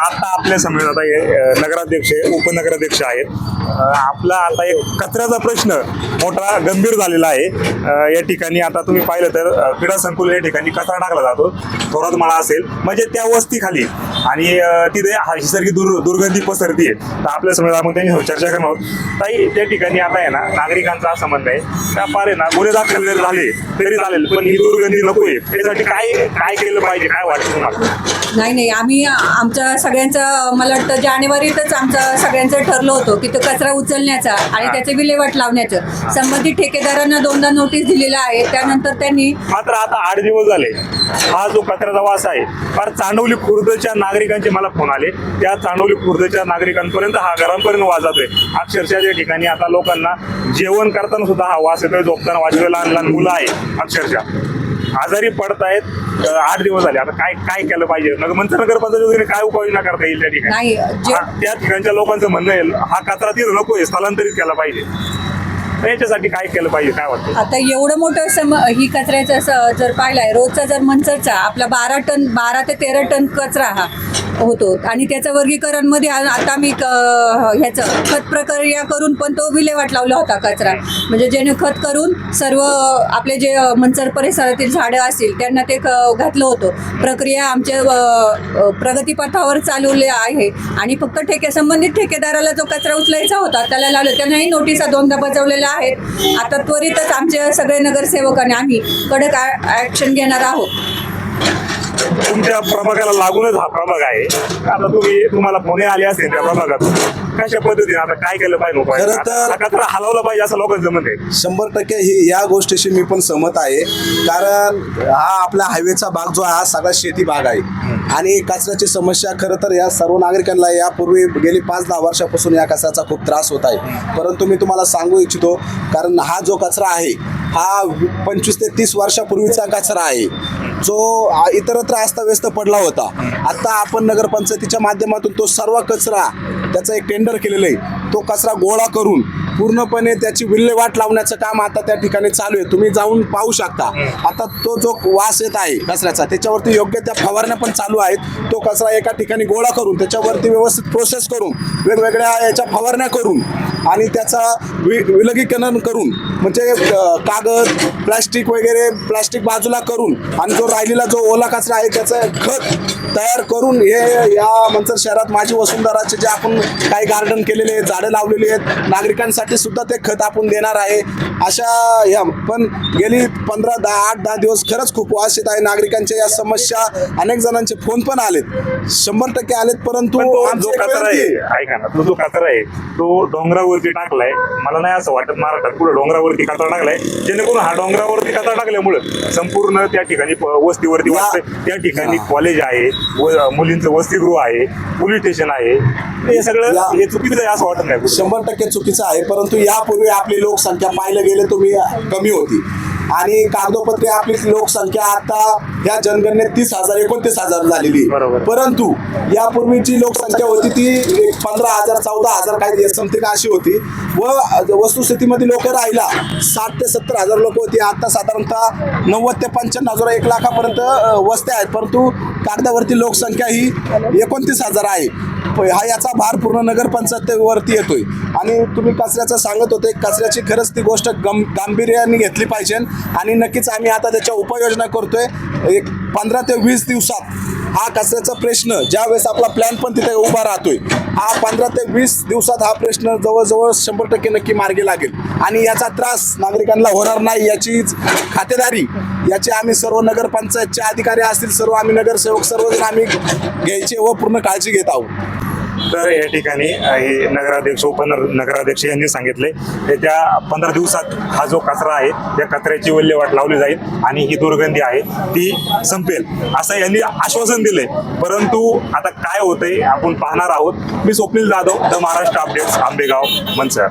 आता आपल्या समोर आता हे नगराध्यक्ष उपनगराध्यक्ष आहेत. आपला आता एक कचऱ्याचा प्रश्न मोठा गंभीर झालेला आहे. या ठिकाणी आता तुम्ही पाहिलं तर क्रीडा संकुल या ठिकाणी कचरा टाकला जातो. थोरात मळा असेल म्हणजे त्या वस्तीखाली आणि तिथे ही दुर्गंधी पसरती आहे. तर आपल्या समोर आपण त्यांच्यावर चर्चा करणार आहोत. ताई, त्या ठिकाणी आता आहे ना नागरिकांचा असं म्हणणं आहे त्या पार आहे ना गुन्हे दाखल जरी झाले तरी चालेल पण ही दुर्गंधी नको आहे. त्यासाठी काय काय केलं पाहिजे, काय वाटतं तुम्हाला? नाही, आम्ही आमच्या सगळ्यांचं मला वाटतं जानेवारीतच आमचं सगळ्यांचं ठरलं होतं की तो कचरा उचलण्याचा आणि त्याचे विल्हेवाट लावण्याचं. संबंधित ठेकेदारांना 2दा नोटीस दिलेला आहे. त्यानंतर त्यांनी मात्र आता 8 दिवस झाले हा जो कचऱ्याचा वास आहे फार चांडवली खुर्दच्या नागरिकांचे मला फोन आले. त्या चांडवली खुर्दच्या नागरिकांपर्यंत हा घरांपर्यंत वास जातोय. अक्षरशः त्या ठिकाणी आता लोकांना जेवण करताना सुद्धा हा वास येतोय. झोपताना वाजवे लहान लहान मुलं आहे अक्षरशः आजारी पडतायत. 8 दिवस झाले. आता काय काय केलं पाहिजे? नगरपंचायत काय उपाययोजना करता येईल त्या ठिकाणी? त्या ठिकाणच्या लोकांचं म्हणणं आहे हा कचरा तिथं नकोय, स्थलांतरित केला पाहिजे. याच्यासाठी काय केलं पाहिजे, काय वाटतं? आता एवढं मोठं ही कचऱ्याचं जर पाहिलाय रोजचा जर मंचरचा आपला 12 ते 13 टन कचरा हा होतो आणि त्याचं वर्गीकरण मध्ये आता मी ह्याचं खत प्रक्रिया करून पण तो विल्हेवाट लावला होता कचरा. म्हणजे जेणे खत करून सर्व आपले जे मंचर परिसरातील झाडं असतील त्यांना ते घातलं होतं. प्रक्रिया आमच्या प्रगतीपथावर चालवली आहे आणि फक्त संबंधित ठेकेदाराला जो कचरा उचलायचा होता त्याला लावलं. त्यांनाही नोटिसा 2दा बजावलेल्या आहेत. आता त्वरितच आमचे सगळे नगरसेवकांनी आम्ही कडक ऍक्शन घेणार आहोत. तुमच्या प्रभागाला लागूनच हा प्रभाग आहे. आता तुम्हाला पुणे आले असेल त्या प्रभागात कशा पद्धतीने आता काय केलं पाहिजे? खरं तर कचरा हलवला पाहिजे असं लोकांचं म्हणणं आहे. 100% ही या गोष्टीशी मी पण सहमत आहे. कारण हा आपला हायवेचा भाग जो आहे हा सगळा शेती भाग आहे आणि कचऱ्याची समस्या खरं तर या सर्व नागरिकांना यापूर्वी गेली 5-10 वर्षापासून या कचऱ्याचा खूप त्रास होत आहे. परंतु मी तुम्हाला सांगू इच्छितो कारण हा जो कचरा आहे हा 25 ते 30 वर्षापूर्वीचा कचरा आहे जो इतरत्र अस्ताव्यस्त पडला होता. आता आपण नगरपंचायतीच्या माध्यमातून तो सर्व कचरा त्याचं एक टेंडर केलेलं आहे. तो कचरा गोळा करून पूर्णपणे त्याची विल्हेवाट लावण्याचं काम आता त्या ठिकाणी चालू आहे. तुम्ही जाऊन पाहू शकता. आता तो जो वास येत आहे कचऱ्याचा त्याच्यावरती योग्य त्या फवारण्या पण चालू आहेत. तो कचरा एका ठिकाणी गोळा करून त्याच्यावरती व्यवस्थित प्रोसेस करून वेगवेगळ्या याच्या फवारण्या करून आणि त्याचा विलगीकरण करून म्हणजे कागद प्लास्टिक वगैरे प्लास्टिक बाजूला करून आणि जो राहिलेला जो ओला कचरा आहे त्याचं खत तयार करून हे या मंचर शहरात माझी वसुंधराचे जे आपण काही गार्डन केलेले आहेत झाडं लावलेली आहेत नागरिकांसाठी सुद्धा ते खत आपण देणार आहे. अशा या पण गेली 8-10 दिवस खरंच खूप वास येत आहे. नागरिकांच्या या समस्या अनेक जणांचे फोन पण आलेत 100% आलेत. परंतु जो कचरा आहे ऐका ना तो जो कचरा आहे तो डोंगरावरती टाकलाय. मला नाही असं वाटत महाराष्ट्रात पुढे डोंगरावरती कचरा टाकलाय जेणेकरून हा डोंगरावरती कचरा टाकल्यामुळे संपूर्ण त्या ठिकाणी वस्तीवरती त्या ठिकाणी कॉलेज आहे मुलींचं वसतिगृह आहे पोलीस स्टेशन आहे. हे सगळं हे चुकीचं आहे असं वाटत नाही? 100% चुकीचं आहे. परंतु यापूर्वी आपली लोकसंख्या पाहायला गेले तुम्ही कमी होती आणि कागदोपत्री आपली लोकसंख्या आता या जनगणनेत 30,000-29,000 झालेली. परंतु यापूर्वीची लोकसंख्या होती ती 15,000-14,000 काही समथिंग अशी होती व वस्तुस्थितीमध्ये लोक राहिला 60,000 ते 70,000 लोक होती. आता साधारणतः 90,000 ते 95,000 1 लाखापर्यंत वस्त्या आहेत. परंतु कागदावरती लोकसंख्या ही 29,000 आहे. हा याचा भार पूर्ण नगरपंचायतीवरती येतोय. आणि तुम्ही कचऱ्याचं सांगत होते कचऱ्याची खरंच ती गोष्ट गांभीर्याने घेतली पाहिजे आणि नक्कीच आम्ही आता त्याच्या उपाययोजना करतोय. एक 15 ते 20 दिवसात हा कचऱ्याचा प्रश्न ज्यावेळेस आपला प्लॅन पण तिथे उभा राहतोय हा 15 ते 20 दिवसात हा प्रश्न जवळजवळ 100% नक्की मार्गी लागेल आणि याचा त्रास नागरिकांना होणार नाही याची खातेदारी याची आम्ही सर्व नगरपंचायतचे अधिकारी असतील सर्व आम्ही नगरसेवक सर्वजण आम्ही घ्यायची व पूर्ण काळजी घेत आहोत. तर या ठिकाणी हे नगराध्यक्ष उपनगराध्यक्ष यांनी सांगितले येत्या 15 दिवसात हा जो कचरा आहे त्या कचऱ्याची विल्हेवाट लावली जाईल आणि ही दुर्गंधी आहे ती संपेल असं यांनी आश्वासन दिले. परंतु आता काय होतंय आपण पाहणार आहोत. मी स्वप्नील जाधव, द महाराष्ट्र अपडेट्स, आंबेगाव, मंचर.